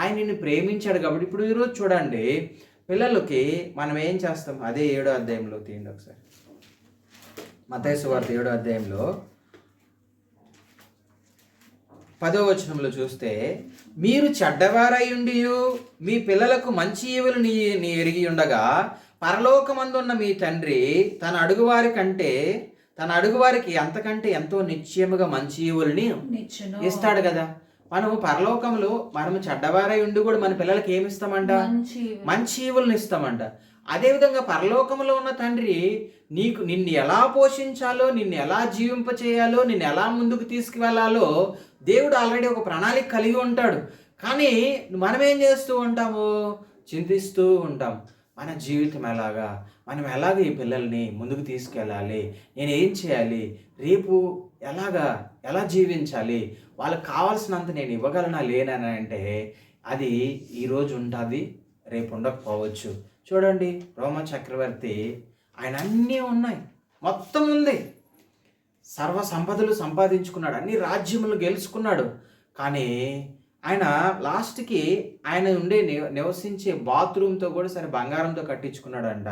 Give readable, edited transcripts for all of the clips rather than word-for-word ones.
ఆయన నిన్ను ప్రేమించాడు కాబట్టి. ఇప్పుడు ఈరోజు చూడండి, పిల్లలకి మనం ఏం చేస్తాం? అదే 7వ అధ్యాయంలో తీయండి ఒకసారి, మత్తయి సువార్త 7వ అధ్యాయంలో 10వ వచనంలో చూస్తే, మీరు చెడ్డవారయుండి మీ పిల్లలకు మంచి ఈవులు నీ ఎరిగి ఉండగా పరలోకమందున్న మీ తండ్రి తన అడుగువారికి అంతకంటే ఎంతో నిశ్చయముగా మంచి ఈవుల్ని ఇస్తాడు కదా. మనము పరలోకంలో మనము చెడ్డవారై ఉండి కూడా మన పిల్లలకి ఏమి ఇస్తామంట? మంచి ఈవులను ఇస్తామంట. అదేవిధంగా పరలోకంలో ఉన్న తండ్రి నిన్ను ఎలా పోషించాలో, నిన్ను ఎలా జీవింపచేయాలో, నిన్ను ఎలా ముందుకు తీసుకువెళ్ళాలో దేవుడు ఆల్రెడీ ఒక ప్రణాళిక కలిగి ఉంటాడు. కానీ మనం ఏం చేస్తూ ఉంటాము? చింతిస్తూ ఉంటాం, మన జీవితం ఎలాగా, మనం ఎలాగ ఈ పిల్లల్ని ముందుకు తీసుకెళ్ళాలి, నేను ఏం చేయాలి, రేపు ఎలా జీవించాలి, వాళ్ళకి కావాల్సినంత నేను ఇవ్వగలనా లేనని అంటే అది ఈరోజు ఉంటుంది, రేపు ఉండకపోవచ్చు. చూడండి, రోమ చక్రవర్తి, ఆయన అన్నీ ఉన్నాయి, మొత్తం ఉంది, సర్వ సంపదలు సంపాదించుకున్నాడు, అన్ని రాజ్యములు గెలుచుకున్నాడు. కానీ ఆయన లాస్ట్కి ఆయన నివసించే బాత్రూమ్తో కూడా సరే బంగారంతో కట్టించుకున్నాడంట.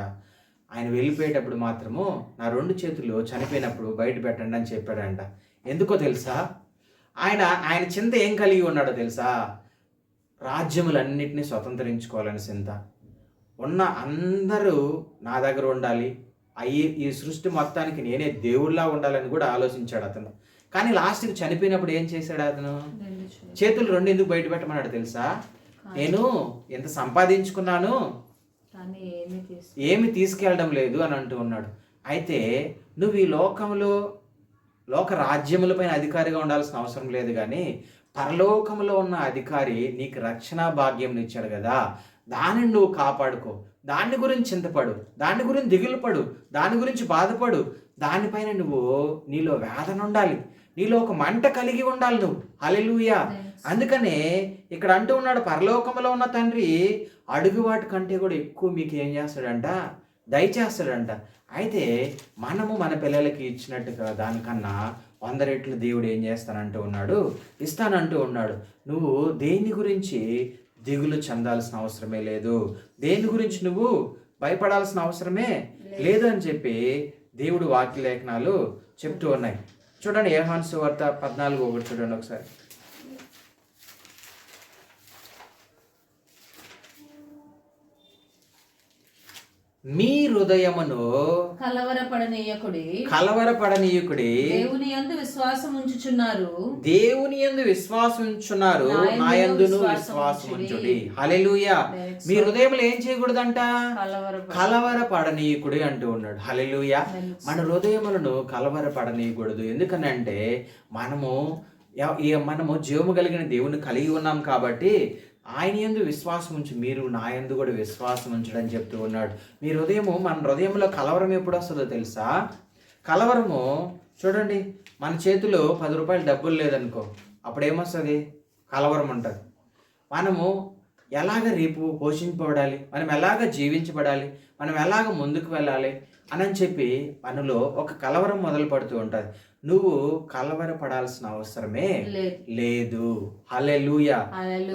ఆయన వెళ్ళిపోయేటప్పుడు మాత్రము నా 2 చేతులు చనిపోయినప్పుడు బయట పెట్టండి అని చెప్పాడంట. ఎందుకో తెలుసా? ఆయన చింత ఏం కలిగి ఉన్నాడో తెలుసా? రాజ్యములన్నిటినీ స్వతంత్రించుకోవాలని చింత. ఉన్న అందరూ నా దగ్గర ఉండాలి, ఈ సృష్టి మొత్తానికి నేనే దేవుళ్ళలా ఉండాలని కూడా ఆలోచించాడు అతను. కానీ లాస్ట్కి చనిపోయినప్పుడు ఏం చేశాడు అతను? చేతులు 2 ఎందుకు బయట పెట్టమన్నాడు తెలుసా? నేను ఎంత సంపాదించుకున్నాను, ఏమి తీసుకెళ్ళడం లేదు అని అంటూ ఉన్నాడు. అయితే నువ్వు ఈ లోక రాజ్యములపైన అధికారిగా ఉండాల్సిన అవసరం లేదు, కానీ పరలోకంలో ఉన్న అధికారి నీకు రక్షణ భాగ్యం ఇచ్చాడు కదా, దానిని నువ్వు కాపాడుకో, దాని గురించి చింతపడు, దాని గురించి దిగులు పడు, దాని గురించి బాధపడు, దానిపైన నీలో వేదన ఉండాలి, నీలో ఒక మంట కలిగి ఉండాలి నువ్వు. హల్లెలూయా. అందుకనే ఇక్కడ అంటూ ఉన్నాడు, పరలోకంలో ఉన్న తండ్రి అడుగు వాటి కంటే కూడా ఎక్కువ మీకు ఏం చేస్తాడంట? దయచేస్తాడంట. అయితే మనము మన పిల్లలకి ఇచ్చినట్టుగా దానికన్నా 100 రెట్లు దేవుడు ఏం చేస్తానంటూ ఉన్నాడు? ఇస్తానంటూ ఉన్నాడు. నువ్వు దేని గురించి దిగులు చెందాల్సిన అవసరమే లేదు, దేని గురించి నువ్వు భయపడాల్సిన అవసరమే లేదు అని చెప్పి దేవుడు వాక్య లేఖనాలు చెప్తూ ఉన్నాయి. చూడండి, యోహాను సువార్త 14:1 చూడండి ఒకసారి. మీ హృదయమును కలవరపడనీయకుడి, దేవుని యందు విశ్వాసం ఉంచుచున్నారు, నా యందును విశ్వాసం ఉంచుడి. హల్లెలూయా. మీ హృదయంలో ఏం చేయకూడదంట? కలవరపడనీయకుడి అంటూ ఉన్నాడు. హల్లెలూయా. మన హృదయములను కలవరపడనీయకూడదు. ఎందుకనంటే మనము జీవము కలిగిన దేవుని కలిగి ఉన్నాం కాబట్టి ఆయన యందు విశ్వాసం ఉంచి మీరు నా యందు కూడా విశ్వాసం ఉంచడని చెప్తూ ఉన్నాడు. మన హృదయంలో కలవరం ఎప్పుడు వస్తుందో తెలుసా? కలవరము చూడండి, మన చేతిలో 10 రూపాయలు డబ్బులు లేదనుకో, అప్పుడు ఏమొస్తుంది? కలవరం ఉంటుంది. మనము ఎలాగ రేపు పోషింపబడాలి, మనం ఎలాగ జీవించబడాలి, మనం ఎలాగ ముందుకు వెళ్ళాలి అని చెప్పి మనలో ఒక కలవరం మొదలు పడుతూ ఉంటుంది. నువ్వు కలవరపడాల్సిన అవసరమే లేదు. హల్లెలూయా.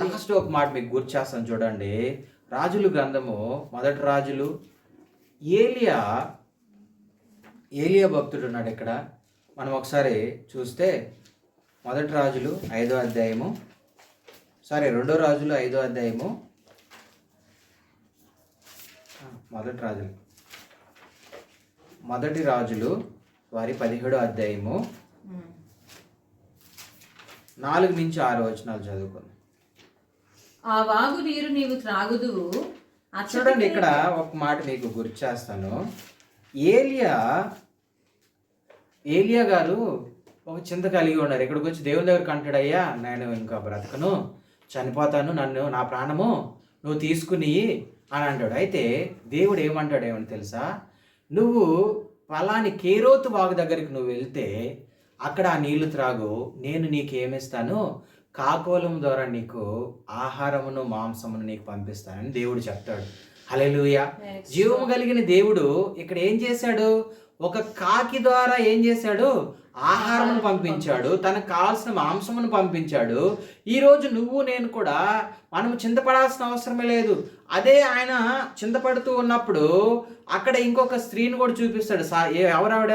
లాస్ట్ ఒక మాట మీకు గుర్తు చేస్తాను చూడండి, రాజుల గ్రంథము 1 రాజులు, ఏలియా భక్తుడు ఉన్నాడు ఇక్కడ. మనం ఒకసారి చూస్తే 1 రాజులు 5వ అధ్యాయము, 2 రాజులు 5వ అధ్యాయము, 1 రాజులు వారి 17వ అధ్యాయము 4-6 వచనాలు చదువుకుందాం. ఆ వాగు నీరు నీవు త్రాగుదువు. చూడండి, ఇక్కడ ఒక మాట మీకు గుర్తు చేస్తాను. ఏలియా గారు ఒక చింత కలిగి ఉన్నారు. ఇక్కడికి వచ్చి దేవుని దగ్గరికి అంటాడయ్యా, నేను ఇంకా బ్రతకను, చనిపోతాను, నా ప్రాణము నువ్వు తీసుకుని అని అంటాడు. అయితే దేవుడు ఏమంటాడేమని తెలుసా? నువ్వు పలాని కేరోతు వాగు దగ్గరికి నువ్వు వెళ్తే అక్కడ ఆ నీళ్లు త్రాగు, నేను నీకేమిస్తాను? కాకోలం ద్వారా నీకు ఆహారమును మాంసమును నీకు పంపిస్తానని దేవుడు చెప్తాడు. హల్లెలూయా. జీవము కలిగిన దేవుడు ఇక్కడ ఏం చేశాడు? ఒక కాకి ద్వారా ఏం చేశాడు? ఆహారమును పంపించాడు, తనకు కావాల్సిన మాంసమును పంపించాడు. ఈరోజు నువ్వు నేను కూడా మనం చింతపడాల్సిన అవసరమే లేదు. అదే ఆయన చింతపడుతూ ఉన్నప్పుడు అక్కడ ఇంకొక స్త్రీని కూడా చూపిస్తాడు. ఎవరావిడ?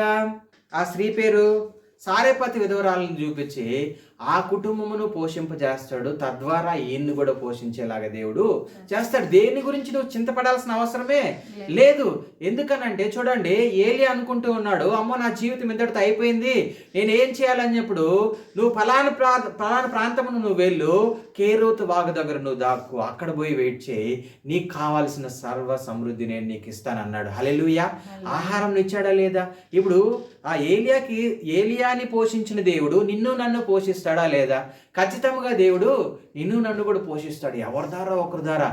ఆ స్త్రీ పేరు సారేపతి విధవరాలను చూపించి ఆ కుటుంబమును పోషింపజేస్తాడు. తద్వారా ఈయన్ని కూడా పోషించేలాగా దేవుడు చేస్తాడు. దేని గురించి నువ్వు చింతపడాల్సిన అవసరమే లేదు. ఎందుకనంటే చూడండి, ఏలి అనుకుంటూ ఉన్నాడు, అమ్మో నా జీవితం ఇంతటితో అయిపోయింది, నేను ఏం చేయాలని చెప్పుడు నువ్వు ఫలానా ప్రాంతమును నువ్వు వెళ్ళు, కేరోతు వాగు దగ్గర నువ్వు దాక్కు, అక్కడ పోయి వెయిట్ చేయి, నీకు కావాల్సిన సర్వ సమృద్ధి నేను నీకు ఇస్తానన్నాడు. హల్లెలూయా. ఆహారం ఇచ్చాడా లేదా? ఇప్పుడు ఆ ఏలియాని పోషించిన దేవుడు నిన్ను నన్ను పోషిస్తాడా లేదా? ఖచ్చితంగా దేవుడు నిన్ను నన్ను కూడా పోషిస్తాడు. ఎవరి ద్వారా? ఒకరి ద్వారా.